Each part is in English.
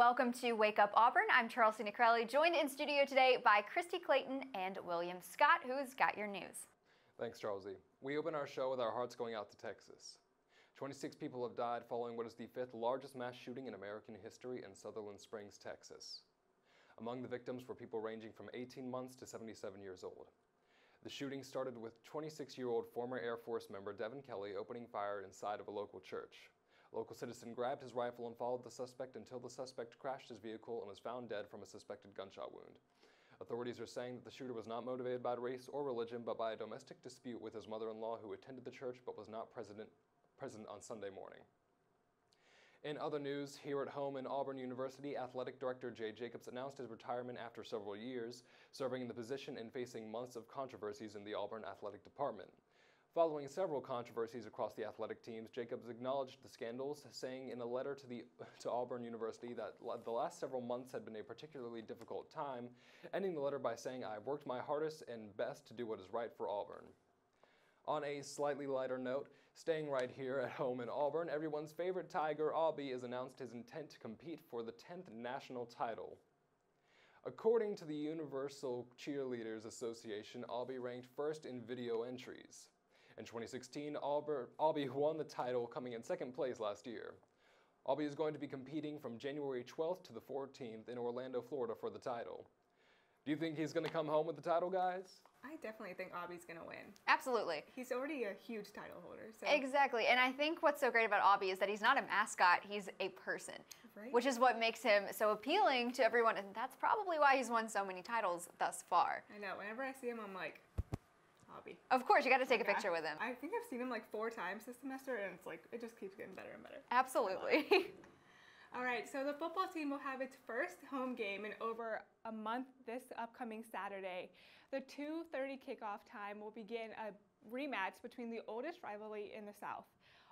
welcome to Wake Up Auburn. I'm Chelsea Nicrelli, joined in studio today by Christy Clayton and William Scott, who's got your news. Thanks, Chelsea. We open our show with our hearts going out to Texas. 26 people have died following what is the 5th largest mass shooting in American history in Sutherland Springs, Texas. Among the victims were people ranging from 18 months to 77 years old. The shooting started with 26-year-old former Air Force member Devin Kelly opening fire inside of a local church. A local citizen grabbed his rifle and followed the suspect until the suspect crashed his vehicle and was found dead from a suspected gunshot wound. Authorities are saying that the shooter was not motivated by race or religion, but by a domestic dispute with his mother-in-law who attended the church but was not present on Sunday morning. In other news, here at home in Auburn University, Athletic Director Jay Jacobs announced his retirement after several years, serving in the position and facing months of controversies in the Auburn Athletic Department. Following several controversies across the athletic teams, Jacobs acknowledged the scandals, saying in a letter to Auburn University that the last several months had been a particularly difficult time, ending the letter by saying, "I've worked my hardest and best to do what is right for Auburn." On a slightly lighter note, staying right here at home in Auburn, everyone's favorite Tiger, Aubie, has announced his intent to compete for the 10th national title. According to the Universal Cheerleaders Association, Aubie ranked first in video entries. In 2016, Aubie won the title, coming in second place last year. Aubie is going to be competing from January 12th to the 14th in Orlando, Florida for the title. Do you think he's going to come home with the title, guys? I definitely think Aubie's going to win. Absolutely. He's already a huge title holder. So. Exactly. And I think what's so great about Aubie is that he's not a mascot, he's a person. Right. Which is what makes him so appealing to everyone. And that's probably why he's won so many titles thus far. I know. Whenever I see him, I'm like, Aubie. Of course, you got to take a picture with him. I think I've seen him like 4 times this semester, and it's like, it just keeps getting better and better. Absolutely. All right, so the football team will have its first home game in over a month this upcoming Saturday. The 2:30 kickoff time will begin a rematch between the oldest rivalry in the South,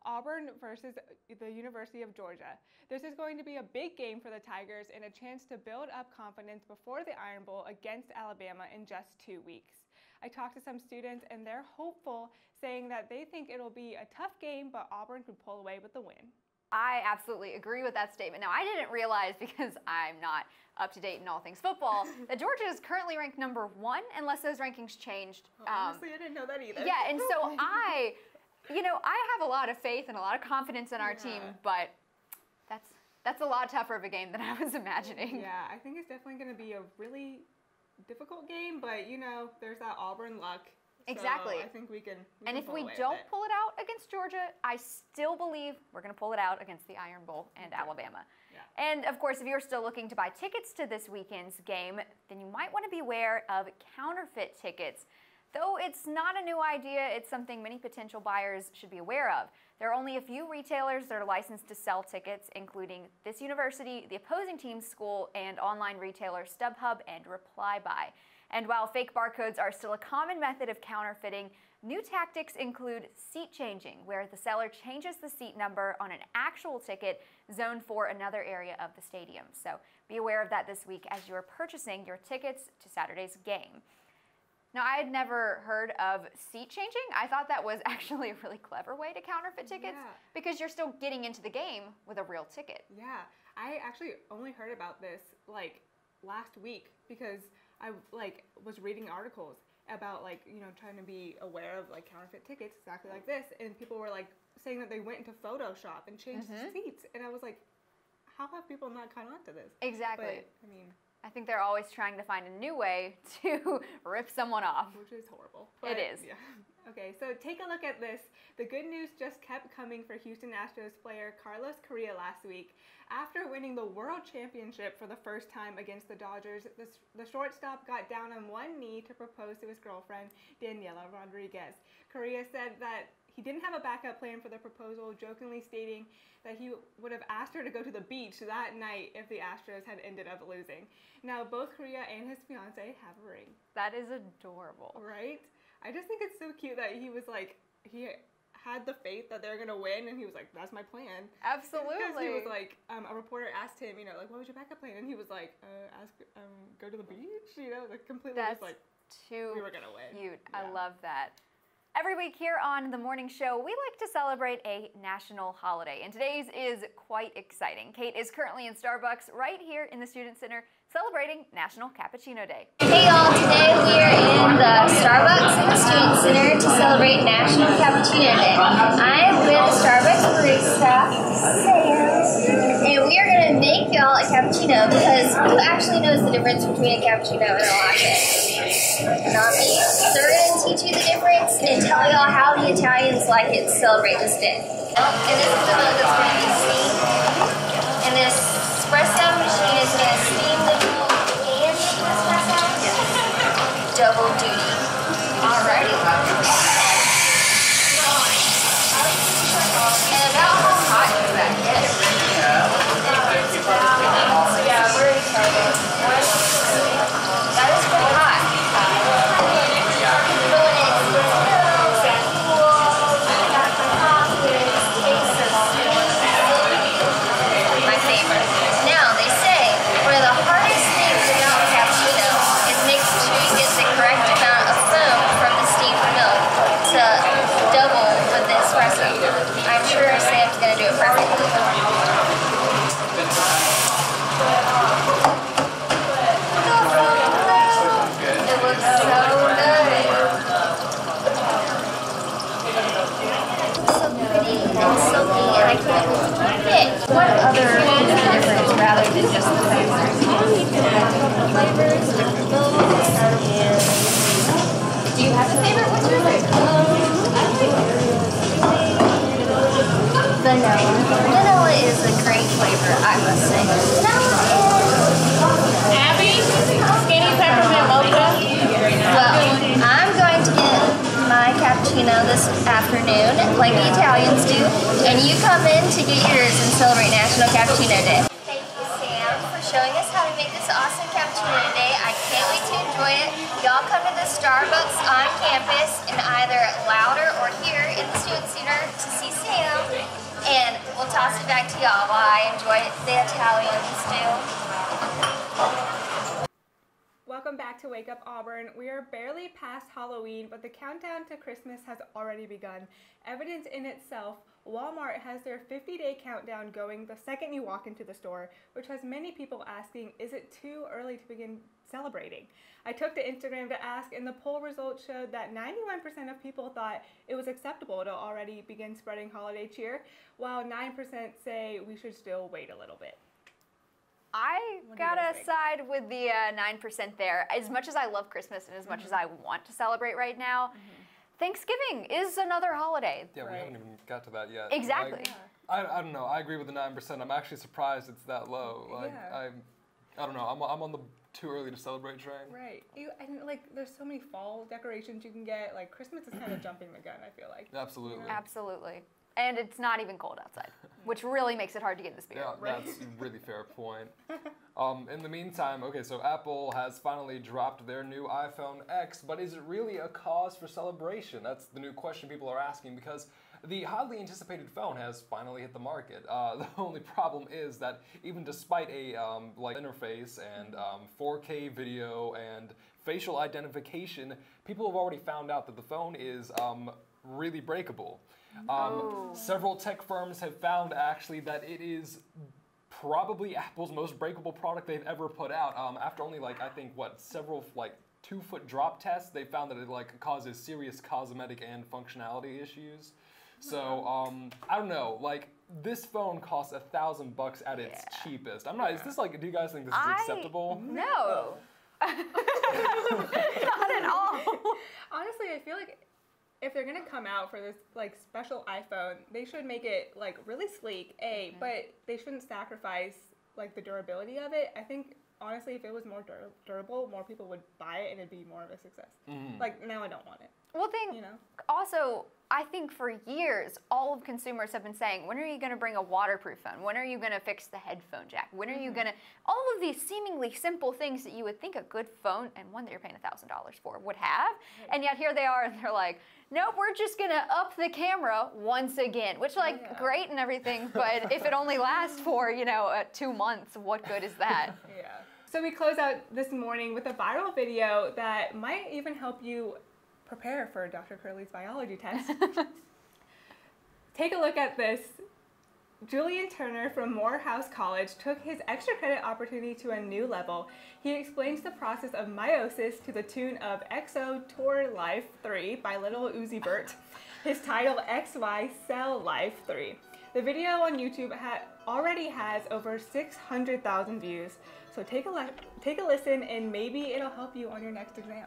Auburn versus the University of Georgia. This is going to be a big game for the Tigers and a chance to build up confidence before the Iron Bowl against Alabama in just 2 weeks. I talked to some students and they're hopeful, saying that they think it'll be a tough game, but Auburn could pull away with the win. I absolutely agree with that statement. Now, I didn't realize, because I'm not up to date in all things football, that Georgia is currently ranked number 1, unless those rankings changed. Honestly, I didn't know that either. Yeah, and so I have a lot of faith and a lot of confidence in our team, but that's a lot tougher of a game than I was imagining. Yeah, I think it's definitely going to be a really difficult game, but there's that Auburn luck. Exactly. So I think we can and if we don't pull it out against Georgia, I still believe we're going to pull it out against the Iron Bowl and Alabama. Yeah. And of course, if you're still looking to buy tickets to this weekend's game, then you might want to be aware of counterfeit tickets. Though it's not a new idea, it's something many potential buyers should be aware of. There are only a few retailers that are licensed to sell tickets, including this university, the opposing team's school, and online retailer StubHub and ReplyBuy. And while fake barcodes are still a common method of counterfeiting, new tactics include seat changing, where the seller changes the seat number on an actual ticket zoned for another area of the stadium. So be aware of that this week as you are purchasing your tickets to Saturday's game. Now, I had never heard of seat changing. I thought that was actually a really clever way to counterfeit tickets, because you're still getting into the game with a real ticket. Yeah, I actually only heard about this last week, because I was reading articles about trying to be aware of counterfeit tickets exactly like this, and people were saying that they went into Photoshop and changed the seats, and I was like, how have people not caught on to this? Exactly. But I think they're always trying to find a new way to rip someone off. Which is horrible. It is. Yeah. Okay, so take a look at this. The good news just kept coming for Houston Astros player Carlos Correa last week. After winning the World Championship for the first time against the Dodgers, the shortstop got down on one knee to propose to his girlfriend, Daniela Rodriguez. Correa said that he didn't have a backup plan for the proposal, jokingly stating that he would have asked her to go to the beach that night if the Astros had ended up losing. Now, both Correa and his fiancée have a ring. That is adorable. Right? I just think it's so cute that he was he had the faith that they're going to win, and he was like, that's my plan. Absolutely. Because he was a reporter asked him, what was your backup plan? And he was like, go to the beach, completely that's just too we were going to win. Cute. Yeah. I love that. Every week here on The Morning Show, we like to celebrate a national holiday, and today's is quite exciting. Kate is currently in Starbucks right here in the Student Center celebrating National Cappuccino Day. Hey y'all, today we are in the Starbucks in the Student Center to celebrate National Cappuccino Day. I am with Starbucks barista, Sam, and we are going to make y'all a cappuccino because who actually knows the difference between a cappuccino and a latte? Not me. So we're going to teach you the difference and tell y'all how the Italians like it to celebrate this day. And this is the mug that's going to be steamed. And this espresso machine is going to steam the milk and make an espresso. Double duty. Alrighty. And about how hot is that? Yes. Yeah, we're excited. That is pretty hot. My favorite. Now, they say one of the hardest things about a cappuccino is making sure you get the correct amount of foam from the steamed milk to double with the espresso. I'm sure Sam's going to do it perfectly. It looks so good. So pretty and silky, and I can't wait to keep it. What other difference rather than just the flavors? Different flavors, different milks, and do you have a favorite? What's your favorite? Vanilla. Vanilla is a great flavor, I must say. Vanilla is Abby, skinny peppermint mocha. well, I'm going to get my cappuccino this afternoon, like the Italians do, and you come in to get yours and celebrate National Cappuccino Day. Thank you, Sam, for showing us how to make this awesome cappuccino today. I can't wait to enjoy it. Y'all come to the Starbucks on campus in either Louder or here in the Student Center to see Sam, and we'll toss it back to y'all while I enjoy it. The Italians do. Welcome back to Wake Up Auburn. We are barely past Halloween, but the countdown to Christmas has already begun. Evidence in itself, Walmart has their 50-day countdown going the second you walk into the store, which has many people asking, is it too early to begin celebrating? I took to Instagram to ask, and the poll results showed that 91% of people thought it was acceptable to already begin spreading holiday cheer, while 9% say we should still wait a little bit. I gotta side with the 9% there. As much as I love Christmas and as much as I want to celebrate right now, Thanksgiving is another holiday. Yeah, we haven't even got to that yet. Exactly. Like, I don't know. I agree with the 9%. I'm actually surprised it's that low. Like, I don't know. I'm on the too early to celebrate train. Right. And like, there's so many fall decorations you can get. Like, Christmas is kind of jumping the gun, I feel like. Absolutely. Absolutely. And it's not even cold outside, which really makes it hard to get in the spirit. Yeah, that's a really fair point. In the meantime, okay, so Apple has finally dropped their new iPhone X, but is it really a cause for celebration? That's the new question people are asking, because the highly anticipated phone has finally hit the market. The only problem is that even despite a like interface and 4K video and facial identification, people have already found out that the phone is really breakable. Several tech firms have found actually that it is probably Apple's most breakable product they've ever put out. After only like, I think several 2-foot drop tests, they found that it causes serious cosmetic and functionality issues. So I don't know, this phone costs $1,000 at its cheapest. I'm not. Is this do you guys think this is acceptable? No. Not at all. Honestly, I feel like if they're gonna come out for this special iPhone, they should make it really sleek, but they shouldn't sacrifice the durability of it. I think honestly, if it was more durable, more people would buy it and it'd be more of a success. Now I don't want it. Well, also, I think for years, all of consumers have been saying, when are you going to bring a waterproof phone? When are you going to fix the headphone jack? When are you going to, all of these seemingly simple things that you would think a good phone, and one that you're paying $1,000 for, would have, and yet here they are, and they're like, nope, we're just going to up the camera once again, which great and everything, but if it only lasts for, 2 months, what good is that? So we close out this morning with a viral video that might even help you prepare for Dr. Curley's biology test. Take a look at this. Julian Turner from Morehouse College took his extra credit opportunity to a new level. He explains the process of meiosis to the tune of XO Tour Life 3 by Little Uzi Vert. His title, XY Cell Life 3. The video on YouTube already has over 600,000 views. So take a listen and maybe it'll help you on your next exam.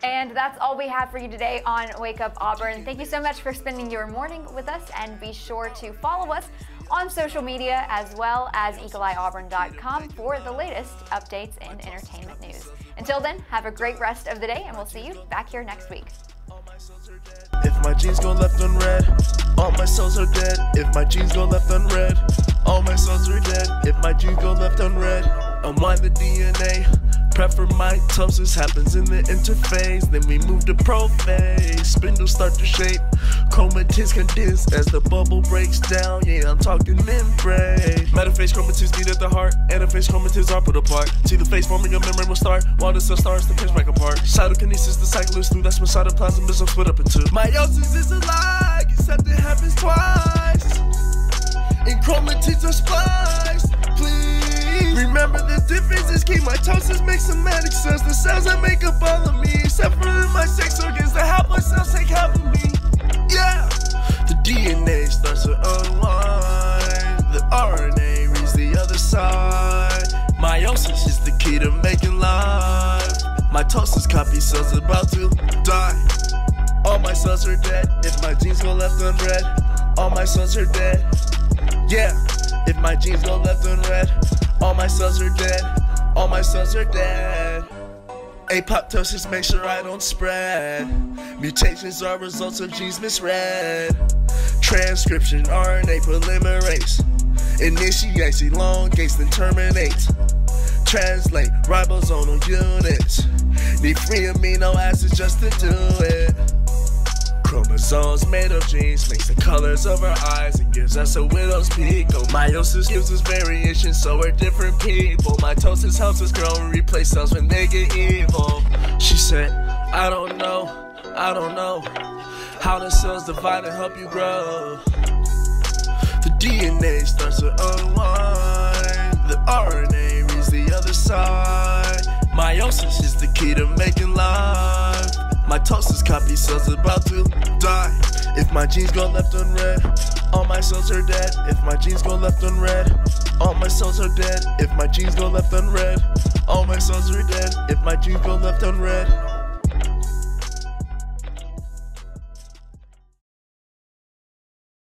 And that's all we have for you today on Wake Up Auburn. Thank you so much for spending your morning with us, and be sure to follow us on social media as well as eagleeyeauburn.com for the latest updates in entertainment news. Until then, have a great rest of the day, and we'll see you back here next week. If my genes go left unread, all my cells are dead. If my genes go left unread, all my cells are dead. If my genes go left unread, unwind the DNA. Prep for mitosis happens in the interphase. Then we move to prophase. Spindles start to shape. Chromatids condense as the bubble breaks down. Yeah, I'm talking membrane. Metaphase chromatids meet at the heart. Anaphase chromatids are put apart. See the face forming a membrane will start. While the cell starts to pinch back apart. Cytokinesis, the cycle is through. That's when cytoplasm is split up in two. Meiosis is a lie, except it happens twice. And chromatids are spliced. Please remember the difference is key. Mitosis makes somatic cells. The cells that make up all of me. Except for my sex organs, the haploid cells take half of me. Yeah! The DNA starts to unwind. The RNA reads the other side. Meiosis is the key to making life. Mitosis copy cells about to die. All my cells are dead. If my genes go left unread, all my cells are dead. Yeah, if my genes go left unread, all my cells are dead. All my cells are dead. Apoptosis, make sure I don't spread. Mutations are results of genes misread. Transcription, RNA polymerase. Initiates, elongates, then terminates. Translate, ribosomal units. Need free amino acids just to do it. Chromosomes made of genes makes the colors of our eyes and gives us a widow's peak. Oh, meiosis gives us variation, so we're different people. Mitosis helps us grow and replace cells when they get evil. She said, I don't know how the cells divide and help you grow. The DNA starts to unwind. The RNA reads the other side. Meiosis is the key to making life. Mitosis copy cells about to die. If my genes go left unread, all my cells are dead. If my genes go left unread, all my cells are dead. If my genes go left unread, all my cells are dead. If my genes go left unread,